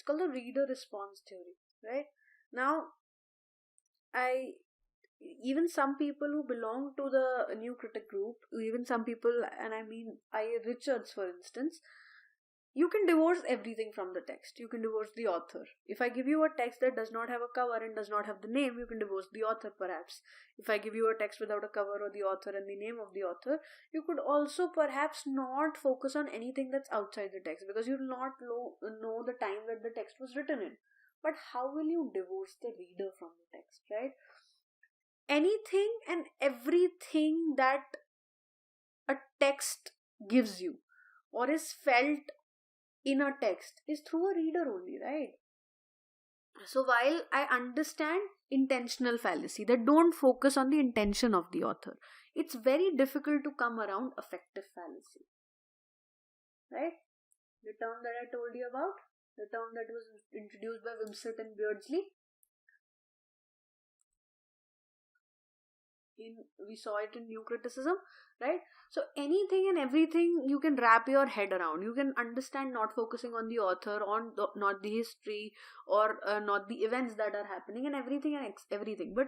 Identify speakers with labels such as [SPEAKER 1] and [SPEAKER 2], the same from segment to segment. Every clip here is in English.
[SPEAKER 1] called the reader response theory, right? Now, even some people who belong to the new critic group, even some people, and I mean 𝐼𝐢 Richards for instance, you can divorce everything from the text. You can divorce the author. If I give you a text that does not have a cover and does not have the name, you can divorce the author perhaps. If I give you a text without a cover or the author and the name of the author, you could also perhaps not focus on anything that's outside the text, because you will not know the time that the text was written in. But how will you divorce the reader from the text, right? Anything and everything that a text gives you or is felt in a text is through a reader only, right? So while I understand intentional fallacy, that don't focus on the intention of the author, it's very difficult to come around affective fallacy, right? The term that I told you about, the term that was introduced by Wimsatt and Beardsley, we saw it in New Criticism, right? So anything and everything you can wrap your head around. You can understand not focusing on the author, not the history, or not the events that are happening, and everything. But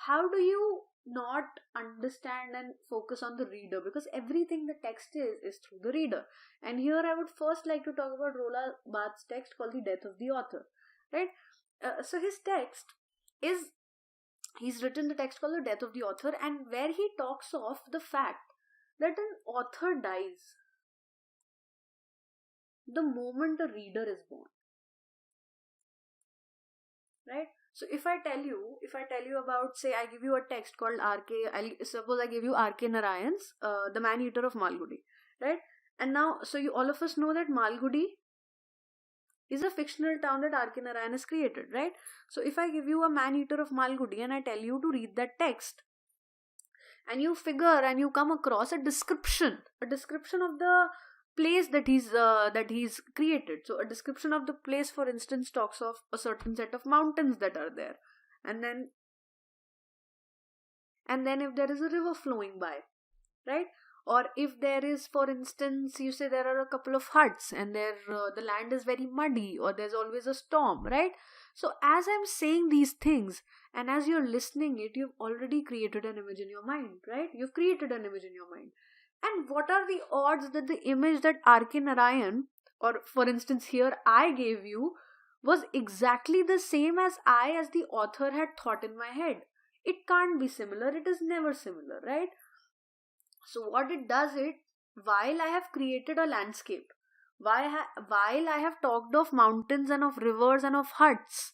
[SPEAKER 1] how do you not understand and focus on the reader? Because everything the text is through the reader. And here I would first like to talk about Roland Barthes' text called The Death of the Author, right? So his text is, he's written the text called The Death of the Author, and where he talks of the fact that an author dies the moment a reader is born, right? So if I tell you about, say, I give you a text called suppose I give you R.K. Narayan's The Man-Eater of Malgudi, right? And now, so you all of us know that Malgudi is a fictional town that R.K. Narayan has created, right? So if I give you a Man-Eater of Malgudi and I tell you to read that text, and you figure and you come across a description of the place that he's created. So a description of the place, for instance, talks of a certain set of mountains that are there, and then if there is a river flowing by, right? Or if there is, for instance, you say there are a couple of huts and the land is very muddy, or there's always a storm, right? So as I'm saying these things and as you're listening it, you've already created an image in your mind, right? You've created an image in your mind. And what are the odds that the image that R.K. Narayan, or for instance here I gave you, was exactly the same as the author had thought in my head? It can't be similar. It is never similar, right? So what it does, while I have created a landscape, while I have talked of mountains and of rivers and of huts,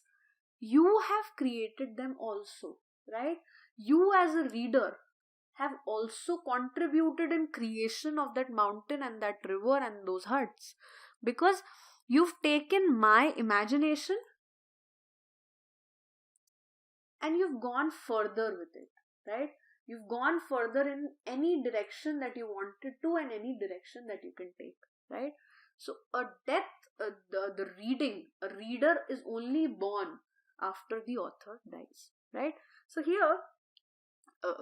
[SPEAKER 1] you have created them also, right? You as a reader have also contributed in creation of that mountain and that river and those huts, because you've taken my imagination and you've gone further with it, right? You've gone further in any direction that you wanted to and any direction that you can take, right? So a reader is only born after the author dies, right? So here,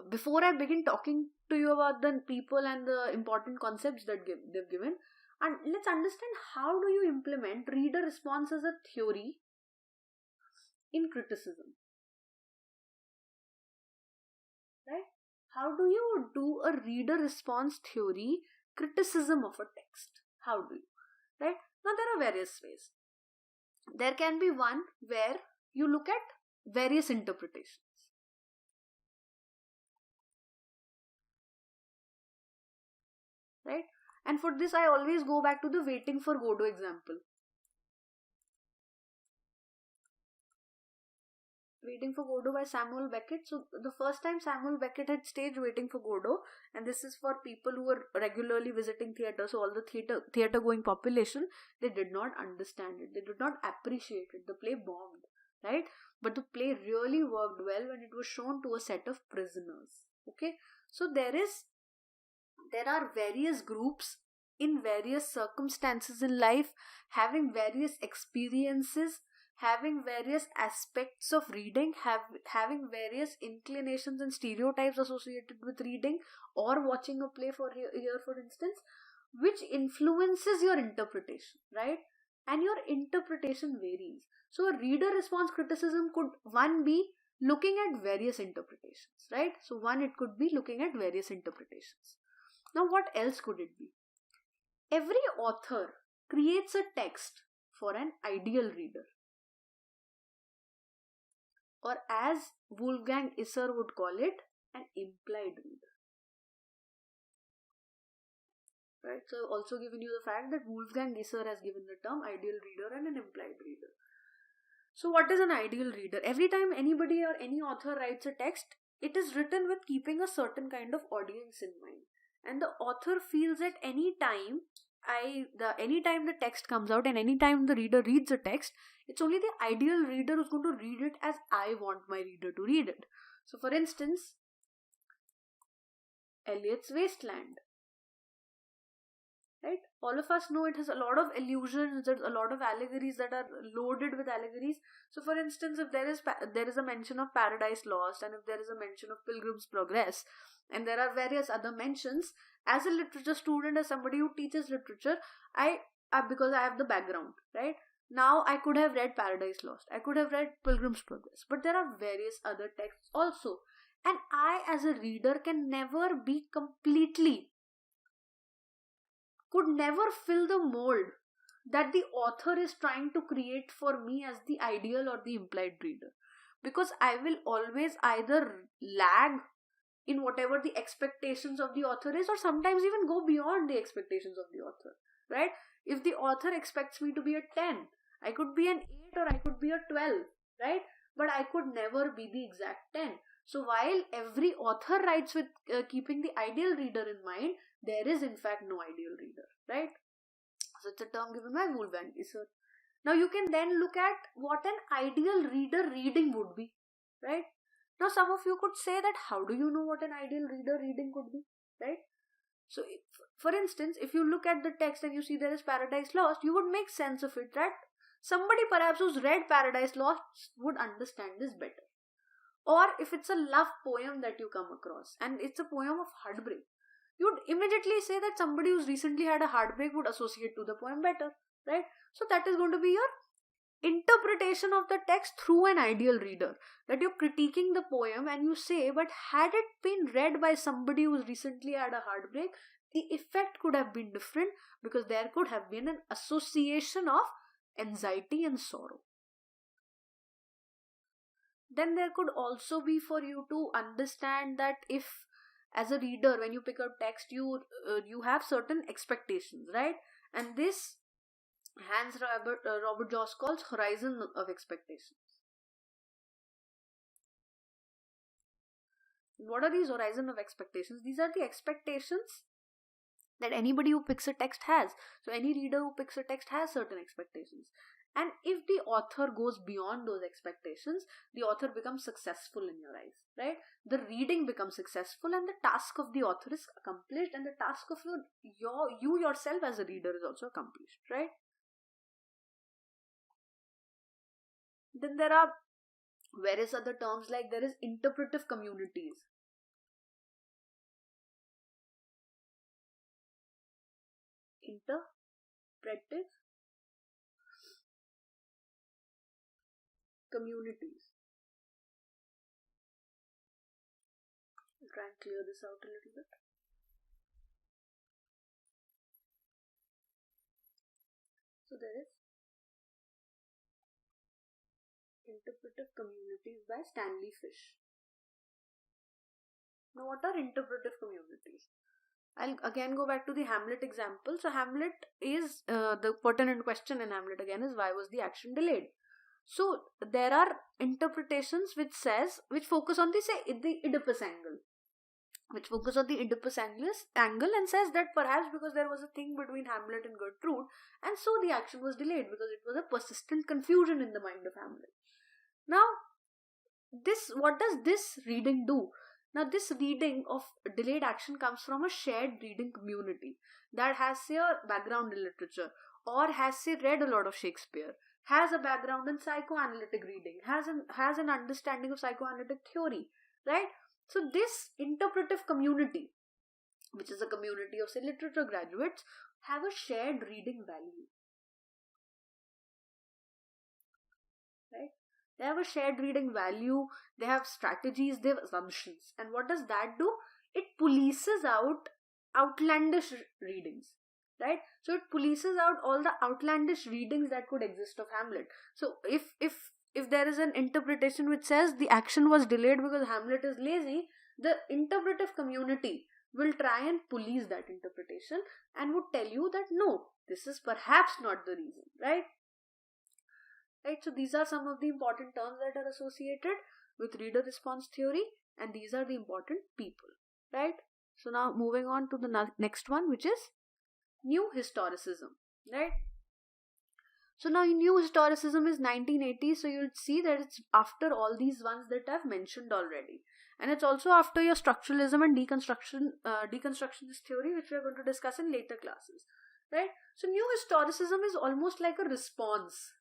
[SPEAKER 1] before I begin talking to you about the people and the important concepts that they've given, and let's understand how do you implement reader response as a theory in criticism, right? How do you do a reader response theory criticism of a text? How do you, right? Now there are various ways. There can be one where you look at various interpretations, right? And for this I always go back to the Waiting for Godot example. Waiting for Godot by Samuel Beckett. So the first time Samuel Beckett had staged Waiting for Godot, and this is for people who were regularly visiting theatre, so all the theatre going population, they did not understand it, they did not appreciate it. The play bombed, right? But the play really worked well when it was shown to a set of prisoners. Okay, so there are various groups in various circumstances in life, having various experiences, having various aspects of reading, having various inclinations and stereotypes associated with reading or watching a play for instance, which influences your interpretation, right? and your interpretation varies. So a reader response criticism could one be looking at various interpretations, right? So one, it could be looking at various interpretations. Now what else could it be? Every author creates a text for an ideal reader, or as Wolfgang Isser would call it, an implied reader. Right? So also given you the fact that Wolfgang Isser has given the term ideal reader and an implied reader. So what is an ideal reader? Every time anybody or any author writes a text, it is written with keeping a certain kind of audience in mind. And the author feels at any time, anytime the text comes out and anytime the reader reads a text, it's only the ideal reader who's going to read it as I want my reader to read it. So for instance, Eliot's Wasteland. Right? All of us know it has a lot of allusions, there's a lot of allegories that are loaded with allegories. So for instance, if there is a mention of Paradise Lost, and if there is a mention of Pilgrim's Progress, and there are various other mentions, as a literature student, as somebody who teaches literature, because I have the background, right? Now I could have read Paradise Lost, I could have read Pilgrim's Progress, but there are various other texts also. And I as a reader could never fill the mold that the author is trying to create for me as the ideal or the implied reader, because I will always either lag in whatever the expectations of the author is, or sometimes even go beyond the expectations of the author, right? If the author expects me to be a 10, I could be an 8 or I could be a 12, right? But I could never be the exact 10. So while every author writes with keeping the ideal reader in mind, there is in fact no ideal reader, right? So it's a term given by Wolfgang Isser. Now you can then look at what an ideal reader reading would be, right? Now some of you could say that how do you know what an ideal reader reading could be, right? So for instance, if you look at the text and you see there is Paradise Lost, you would make sense of it, right? Somebody perhaps who's read Paradise Lost would understand this better. Or if it's a love poem that you come across and it's a poem of heartbreak, you'd immediately say that somebody who's recently had a heartbreak would associate to the poem better, right? So that is going to be your interpretation of the text through an ideal reader, that you're critiquing the poem and you say, but had it been read by somebody who's recently had a heartbreak, the effect could have been different, because there could have been an association of anxiety and sorrow. Then there could also be for you to understand that if as a reader, when you pick up text, you have certain expectations, right? And this Robert Joss calls horizon of expectations. What are these horizon of expectations? These are the expectations that anybody who picks a text has. So any reader who picks a text has certain expectations. And if the author goes beyond those expectations, the author becomes successful in your eyes, right? The reading becomes successful and the task of the author is accomplished, and the task of you yourself as a reader is also accomplished, right? Then there are various other terms, like there is interpretive communities. Interpretive communities. I'll try and clear this out a little bit. So there is Interpretive Communities by Stanley Fish. Now what are interpretive communities? I'll again go back to the Hamlet example. So Hamlet is, the pertinent question in Hamlet again is, why was the action delayed? So there are interpretations which focus on the Oedipus angle. Which focus on the Oedipus angle and says that perhaps because there was a thing between Hamlet and Gertrude, and so the action was delayed because it was a persistent confusion in the mind of Hamlet. Now, what does this reading do? Now, this reading of delayed action comes from a shared reading community that has, say, a background in literature, or has, say, read a lot of Shakespeare, has a background in psychoanalytic reading, has an understanding of psychoanalytic theory, right? So this interpretive community, which is a community of, say, literature graduates, have a shared reading value. They have a shared reading value, they have strategies, they have assumptions. And what does that do? It polices out outlandish readings, right? So it polices out all the outlandish readings that could exist of Hamlet. So if there is an interpretation which says the action was delayed because Hamlet is lazy, the interpretive community will try and police that interpretation and would tell you that no, this is perhaps not the reason, right? Right, so these are some of the important terms that are associated with reader response theory, and these are the important people, right? So now moving on to the next one, which is new historicism, right? So now new historicism is 1980, so you'll see that it's after all these ones that I've mentioned already, and it's also after your structuralism and deconstructionist theory, which we are going to discuss in later classes, right? So new historicism is almost like a response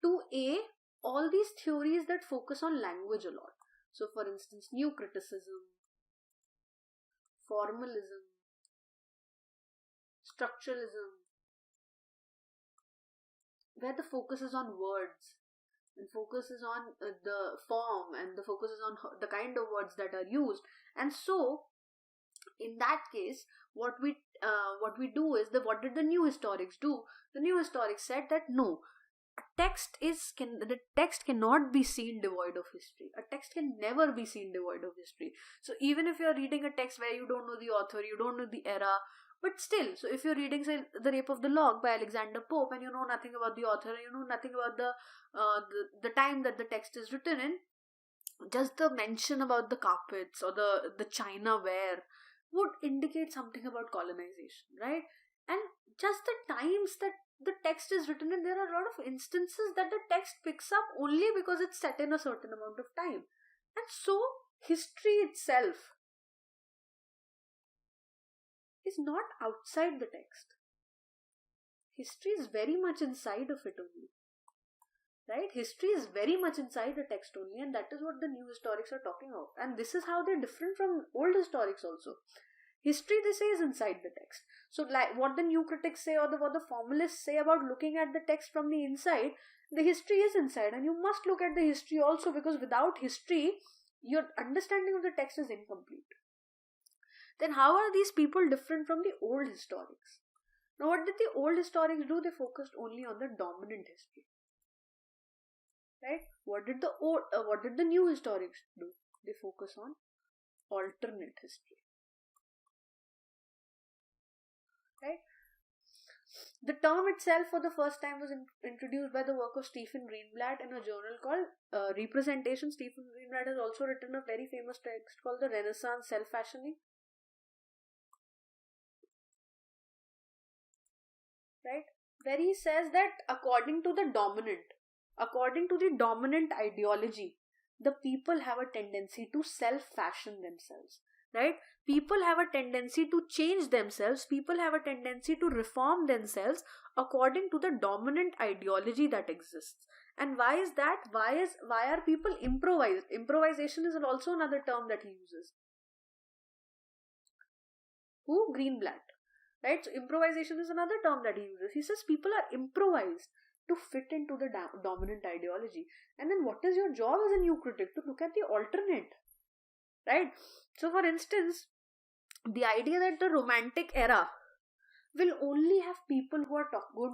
[SPEAKER 1] to all these theories that focus on language a lot. So for instance, new criticism, formalism, structuralism, where the focus is on words and focus is on the form, and the focus is on the kind of words that are used. And so in that case, what we do is what did the new historics do? The new historics said that no, the text cannot be seen devoid of history. A text can never be seen devoid of history. So even if you're reading a text where you don't know the author, you don't know the era, but still, so if you're reading, say, The Rape of the Lock by Alexander Pope, and you know nothing about the author, you know nothing about the time that the text is written in, just the mention about the carpets or the china ware would indicate something about colonization, right? And just the times that the text is written in, there are a lot of instances that the text picks up only because it's set in a certain amount of time. And so history itself is not outside the text. History is very much inside of it only, right? History is very much inside the text only, and that is what the new historics are talking of. And this is how they're different from old historics also. History, they say, is inside the text. So like what the new critics say, or what the formalists say about looking at the text from the inside, the history is inside, and you must look at the history also, because without history, your understanding of the text is incomplete. Then how are these people different from the old historics? Now what did the old historics do? They focused only on the dominant history, right? What did the new historics do? They focus on alternate history, right? The term itself for the first time was introduced by the work of Stephen Greenblatt in a journal called Representation. Stephen Greenblatt has also written a very famous text called The Renaissance Self-Fashioning, right? Where he says that according to the dominant ideology, the people have a tendency to self-fashion themselves, right? People have a tendency to change themselves. People have a tendency to reform themselves according to the dominant ideology that exists. And why is that? Why are people improvised? Improvisation is also another term that he uses. Who? Greenblatt. Right? So improvisation is another term that he uses. He says people are improvised to fit into the dominant ideology. And then what is your job as a new critic? To look at the alternate, right? So for instance, the idea that the Romantic era will only have people who are going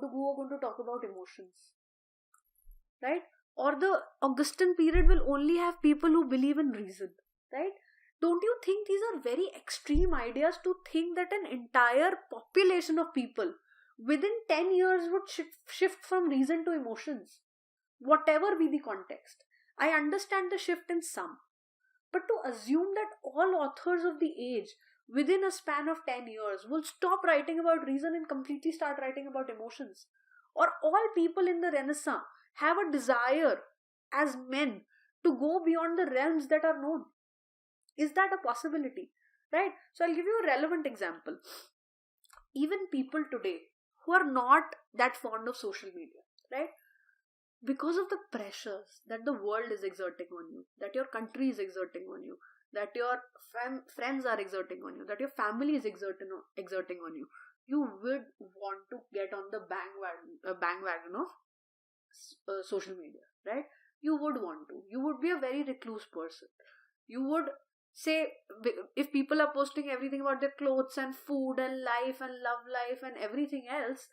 [SPEAKER 1] to talk about emotions, right? Or the Augustan period will only have people who believe in reason, right? Don't you think these are very extreme ideas, to think that an entire population of people within 10 years would shift from reason to emotions, whatever be the context? I understand the shift in some, but to assume that all authors of the age within a span of 10 years will stop writing about reason and completely start writing about emotions, or all people in the Renaissance have a desire as men to go beyond the realms that are known. Is that a possibility, right? So I'll give you a relevant example. Even people today who are not that fond of social media, right? Because of the pressures that the world is exerting on you, that your country is exerting on you, that your friends are exerting on you, that your family is exerting on you, you would want to get on the bandwagon of social media, right? You would want to. You would be a very recluse person. You would say, if people are posting everything about their clothes and food and life and love life and everything else,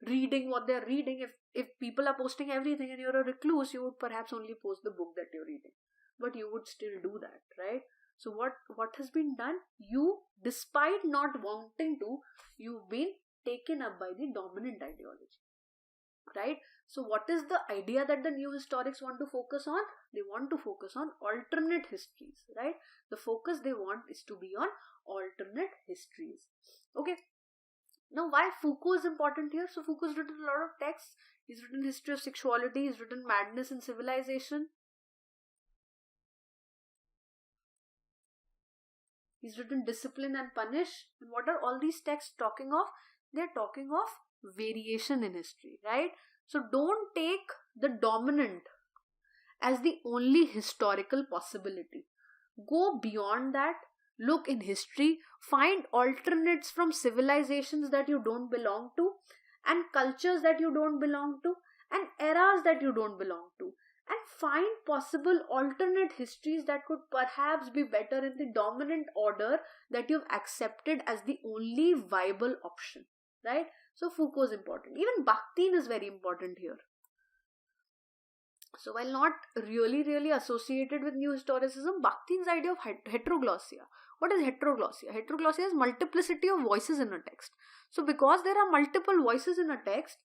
[SPEAKER 1] reading what they're reading, if people are posting everything and you're a recluse, you would perhaps only post the book that you're reading, but you would still do that, right? So what has been done? You, despite not wanting to, you've been taken up by the dominant ideology, right? So what is the idea that the new historics want to focus on? They want to focus on alternate histories, right? The focus they want is to be on alternate histories. Okay. Now, why Foucault is important here? So Foucault's written a lot of texts. He's written History of Sexuality. He's written Madness and Civilization. He's written Discipline and Punish. And what are all these texts talking of? They're talking of variation in history, right? So don't take the dominant as the only historical possibility. Go beyond that. Look in history. Find alternates from civilizations that you don't belong to, and cultures that you don't belong to, and eras that you don't belong to. And find possible alternate histories that could perhaps be better in the dominant order that you've accepted as the only viable option, right? So Foucault is important. Even Bakhtin is very important here. So while not really associated with new historicism, Bakhtin's idea of heteroglossia. What is heteroglossia? Heteroglossia is multiplicity of voices in a text. So because there are multiple voices in a text,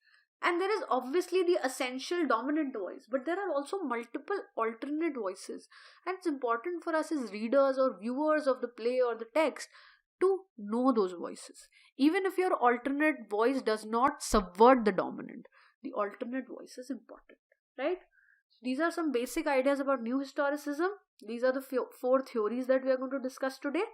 [SPEAKER 1] and there is obviously the essential dominant voice, but there are also multiple alternate voices. And it's important for us as readers or viewers of the play or the text to know those voices. Even if your alternate voice does not subvert the dominant, the alternate voice is important, right? These are some basic ideas about new historicism. These are the 4 theories that we are going to discuss today.